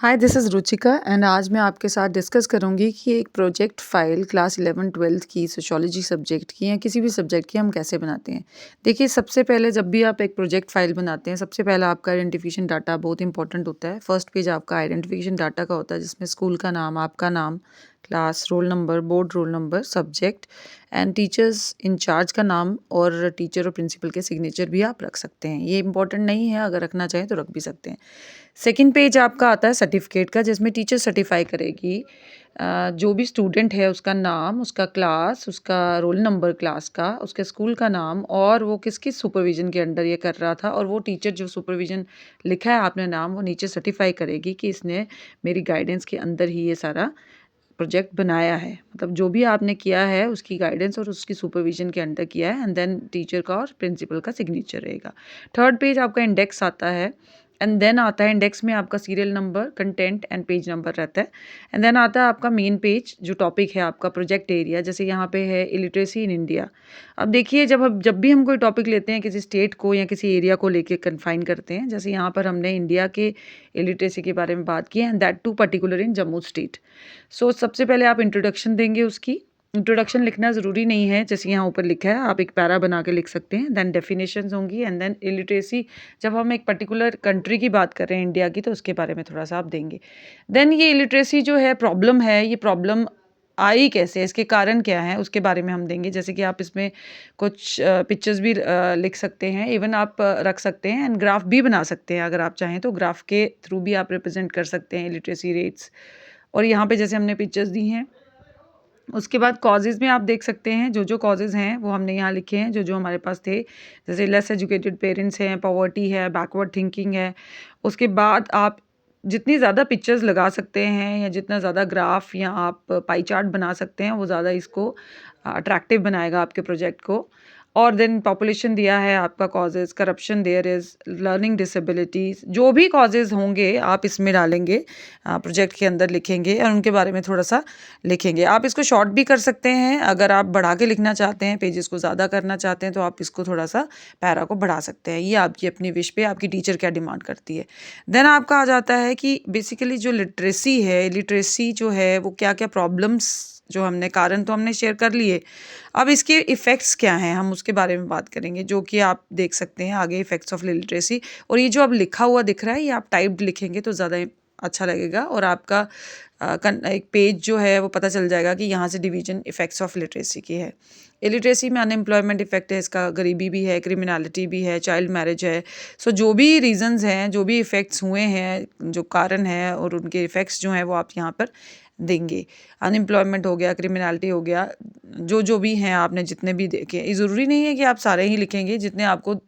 Hi, this is Ruchika and आज मैं आपके साथ डिस्कस करूंगी कि एक प्रोजेक्ट फाइल क्लास 11-12 की सोशियोलॉजी सब्जेक्ट की या किसी भी सब्जेक्ट की हम कैसे बनाते हैं। देखिए, सबसे पहले जब भी आप एक प्रोजेक्ट फाइल बनाते हैं, सबसे पहले आपका आइडेंटिफिकेशन डाटा बहुत इंपॉर्टेंट होता है। फर्स्ट पेज आपका आइडेंटिफिकेशन डाटा का होता है, जिसमें स्कूल का नाम, आपका नाम, class roll number, board roll number, subject and teachers incharge का नाम और टीचर और प्रिंसिपल के सिग्नेचर भी आप रख सकते हैं। ये इंपॉर्टेंट नहीं है, अगर रखना चाहें तो रख भी सकते हैं। सेकंड पेज आपका आता है सर्टिफिकेट का, जिसमें टीचर सर्टिफाई करेगी जो भी स्टूडेंट है उसका नाम, उसका क्लास, उसका रोल नंबर क्लास का, उसके स्कूल का नाम और वो किस किस सुपरविज़न के अंडर ये कर रहा था, और वो टीचर जो सुपरविज़न लिखा है आपने नाम, वो नीचे सर्टिफाई करेगी कि इसने मेरी गाइडेंस के अंदर ही ये सारा प्रोजेक्ट बनाया है। मतलब जो भी आपने किया है उसकी गाइडेंस और उसकी सुपरविज़न के अंडर किया है, एंड देन टीचर का और प्रिंसिपल का सिग्नेचर रहेगा। थर्ड पेज आपका इंडेक्स आता है, एंड देन आता है इंडेक्स में आपका serial number, content and page number रहता है। एंड देन आता है आपका मेन पेज, जो टॉपिक है आपका प्रोजेक्ट एरिया, जैसे यहाँ पे है इलिटरेसी इन इंडिया। अब देखिए, जब भी हम कोई टॉपिक लेते हैं, किसी स्टेट को या किसी एरिया को लेके कन्फाइन करते हैं, जैसे यहाँ पर हमने इंडिया के इलिटरेसी के बारे में बात की है, and that too particular in Jammu state. So सबसे पहले आप इंट्रोडक्शन देंगे उसकी। इंट्रोडक्शन लिखना ज़रूरी नहीं है, जैसे यहाँ ऊपर लिखा है, आप एक पैरा बना के लिख सकते हैं। देन डेफिनेशंस होंगी, एंड देन इलिटरेसी, जब हम एक पर्टिकुलर कंट्री की बात कर रहे हैं इंडिया की, तो उसके बारे में थोड़ा सा आप देंगे। देन ये इलिटरेसी जो है प्रॉब्लम है, ये प्रॉब्लम आई कैसे, इसके कारण क्या है, उसके बारे में हम देंगे। जैसे कि आप इसमें कुछ पिक्चर्स भी लिख सकते हैं, इवन आप रख सकते हैं, एंड ग्राफ भी बना सकते हैं। अगर आप चाहें तो ग्राफ के थ्रू भी आप रिप्रेजेंट कर सकते हैं इलिटरेसी रेट्स। और यहाँ पे जैसे हमने पिक्चर्स दी हैं, उसके बाद कॉजेज़ में आप देख सकते हैं, जो कॉजेज़ हैं वो हमने यहाँ लिखे हैं, जो हमारे पास थे। जैसे लेस एजुकेटेड पेरेंट्स हैं, पॉवर्टी है, बैकवर्ड थिंकिंग है। उसके बाद आप जितनी ज़्यादा पिक्चर्स लगा सकते हैं या जितना ज़्यादा ग्राफ या आप पाई चार्ट बना सकते हैं, वो ज़्यादा इसको अट्रैक्टिव बनाएगा आपके प्रोजेक्ट को। और देन पॉपुलेशन दिया है आपका, causes, corruption there is, learning disabilities, जो भी कॉजेज़ होंगे आप इसमें डालेंगे, प्रोजेक्ट के अंदर लिखेंगे और उनके बारे में थोड़ा-सा लिखेंगे। आप इसको शॉर्ट भी कर सकते हैं, अगर आप बढ़ा के लिखना चाहते हैं, पेजेस को ज़्यादा करना चाहते हैं, तो आप इसको थोड़ा-सा पैरा को बढ़ा सकते हैं। ये आपकी अपनी विश पे, आपकी टीचर क्या डिमांड करती है। देन आपका आ जाता है कि बेसिकली जो लिटरेसी है, लिटरेसी जो है वो क्या-क्या प्रॉब्लम्स, जो हमने कारण तो हमने शेयर कर लिए, अब इसके इफ़ेक्ट्स क्या हैं, हम उसके बारे में बात करेंगे, जो कि आप देख सकते हैं आगे, इफ़ेक्ट्स ऑफ लिटरेसी। और ये जो अब लिखा हुआ दिख रहा है, ये आप टाइप्ड लिखेंगे तो ज़्यादा अच्छा लगेगा, और आपका एक पेज जो है वो पता चल जाएगा कि यहाँ से डिवीजन इफ़ेक्ट्स ऑफ लिटरेसी की है। इलिटरेसी में अनएम्प्लॉयमेंट इफ़ेक्ट है इसका, गरीबी भी है, क्रिमिनलिटी भी है, चाइल्ड मैरिज है। सो जो भी रीज़न्स हैं, जो भी इफ़ेक्ट्स हुए हैं, जो कारण हैं और उनके इफ़ेक्ट्स जो हैं, वो आप यहाँ पर देंगे। अनएम्प्लॉयमेंट हो गया, क्रिमिनलिटी हो गया, जो भी हैं आपने जितने भी देखे, ये ज़रूरी नहीं है कि आप सारे ही लिखेंगे, जितने आपको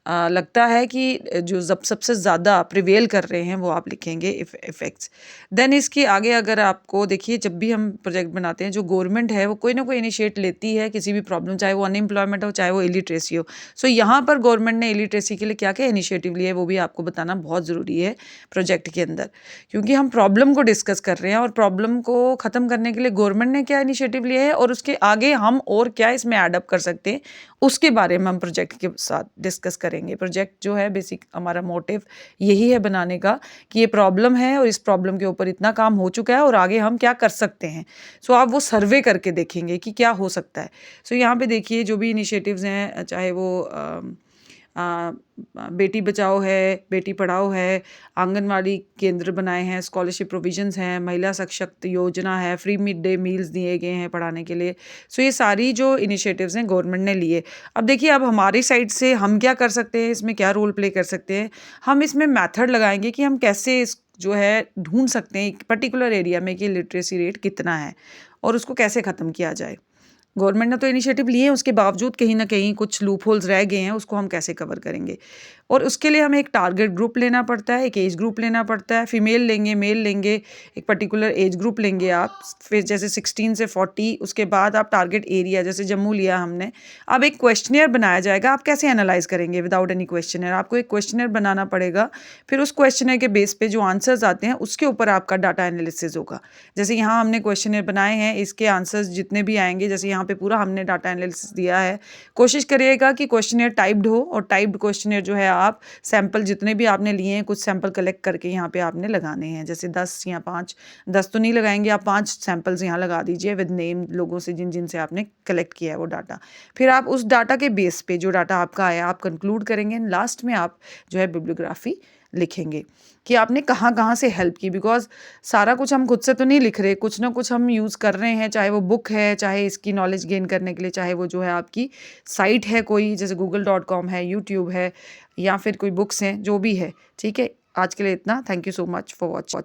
लगता है कि जो सबसे ज़्यादा प्रिवेल कर रहे हैं वो आप लिखेंगे इफ़ेक्ट्स। देन इसके आगे अगर आपको देखिए, जब भी हम प्रोजेक्ट बनाते हैं, जो गवर्नमेंट है वो कोई ना कोई इनिशिएट लेती है किसी भी प्रॉब्लम, चाहे वो अनएम्प्लॉयमेंट हो, चाहे वो इलिटरेसी हो। सो यहाँ पर गवर्नमेंट ने इलिटरेसी के लिए क्या क्या इनिशिएटिव लिए, वो भी आपको बताना बहुत ज़रूरी है प्रोजेक्ट के अंदर, क्योंकि हम प्रॉब्लम को डिस्कस कर रहे हैं, और प्रॉब्लम को ख़त्म करने के लिए गवर्नमेंट ने क्या इनिशिएटिव लिए है और उसके आगे हम और क्या इसमें एडअप कर सकते हैं, उसके बारे में हम प्रोजेक्ट के साथ डिस्कस करेंगे। प्रोजेक्ट जो है बेसिक हमारा मोटिव यही है बनाने का, कि ये प्रॉब्लम है और इस प्रॉब्लम के ऊपर इतना काम हो चुका है और आगे हम क्या कर सकते हैं। सो आप वो सर्वे करके देखेंगे कि क्या हो सकता है। सो यहाँ पे देखिए, जो भी इनिशिएटिव्स हैं, चाहे वो अ, बेटी बचाओ है, बेटी पढ़ाओ है, आंगनवाड़ी केंद्र बनाए हैं, स्कॉलरशिप प्रोविजंस हैं, महिला सशक्त योजना है, फ्री मिड डे मील्स दिए गए हैं पढ़ाने के लिए। सो ये सारी जो इनिशिएटिव्स हैं गवर्नमेंट ने लिए। अब देखिए, अब हमारी साइड से हम क्या कर सकते हैं, इसमें क्या रोल प्ले कर सकते हैं। हम इसमें मेथड लगाएंगे कि हम कैसे इस जो है ढूंढ सकते हैं एक पर्टिकुलर एरिया में कि लिटरेसी रेट कितना है और उसको कैसे ख़त्म किया जाए। गवर्नमेंट ने तो इनिशिएटिव लिए हैं, उसके बावजूद कहीं न कहीं कुछ लूप होल्स रह गए हैं, उसको हम कैसे कवर करेंगे। और उसके लिए हमें एक टारगेट ग्रुप लेना पड़ता है, एक एज ग्रुप लेना पड़ता है, फीमेल लेंगे, मेल लेंगे, एक पर्टिकुलर एज ग्रुप लेंगे आप, फिर जैसे 16 से 40, उसके बाद आप टारगेट एरिया, जैसे जम्मू लिया हमने। अब एक क्वेश्चनियर बनाया जाएगा, आप कैसे एनालाइज़ करेंगे विदाउट एनी क्वेश्चनियर, आपको एक क्वेश्चनियर बनाना पड़ेगा, फिर उस क्वेश्चनियर के बेस पे जो आंसर्स आते हैं, उसके ऊपर आपका डाटा एनालिसिस होगा। जैसे यहाँ हमने क्वेश्चनियर बनाए हैं, इसके आंसर्स जितने भी आएंगे, जैसे यहाँ पे पूरा हमने डाटा एनालिसिस दिया है, कोशिश करिएगा कि क्वेश्चनियर टाइप्ड हो, और टाइप्ड क्वेश्चनियर जो है आप सैंपल जितने भी आपने लिए हैं, कुछ सैंपल कलेक्ट करके यहाँ पे आपने लगाने हैं। जैसे 10 या 5, 10 तो नहीं लगाएंगे आप, 5 सैंपल्स यहाँ लगा दीजिए विद नेम, लोगों से जिन जिन से आपने कलेक्ट किया है वो डाटा। फिर आप उस डाटा के बेस पे जो डाटा आपका आया आप कंक्लूड करेंगे, लास्ट में आप जो है बिब्लियोग्राफी लिखेंगे कि आपने कहाँ कहाँ से हेल्प की। बिकॉज सारा कुछ हम खुद से तो नहीं लिख रहे, कुछ ना कुछ हम यूज़ कर रहे हैं, चाहे वो बुक है, चाहे इसकी नॉलेज गेन करने के लिए, चाहे वो जो है आपकी साइट है कोई, जैसे google.com है, यूट्यूब है, या फिर कोई बुक्स हैं, जो भी है। ठीक है, आज के लिए इतना। Thank you so much for watching.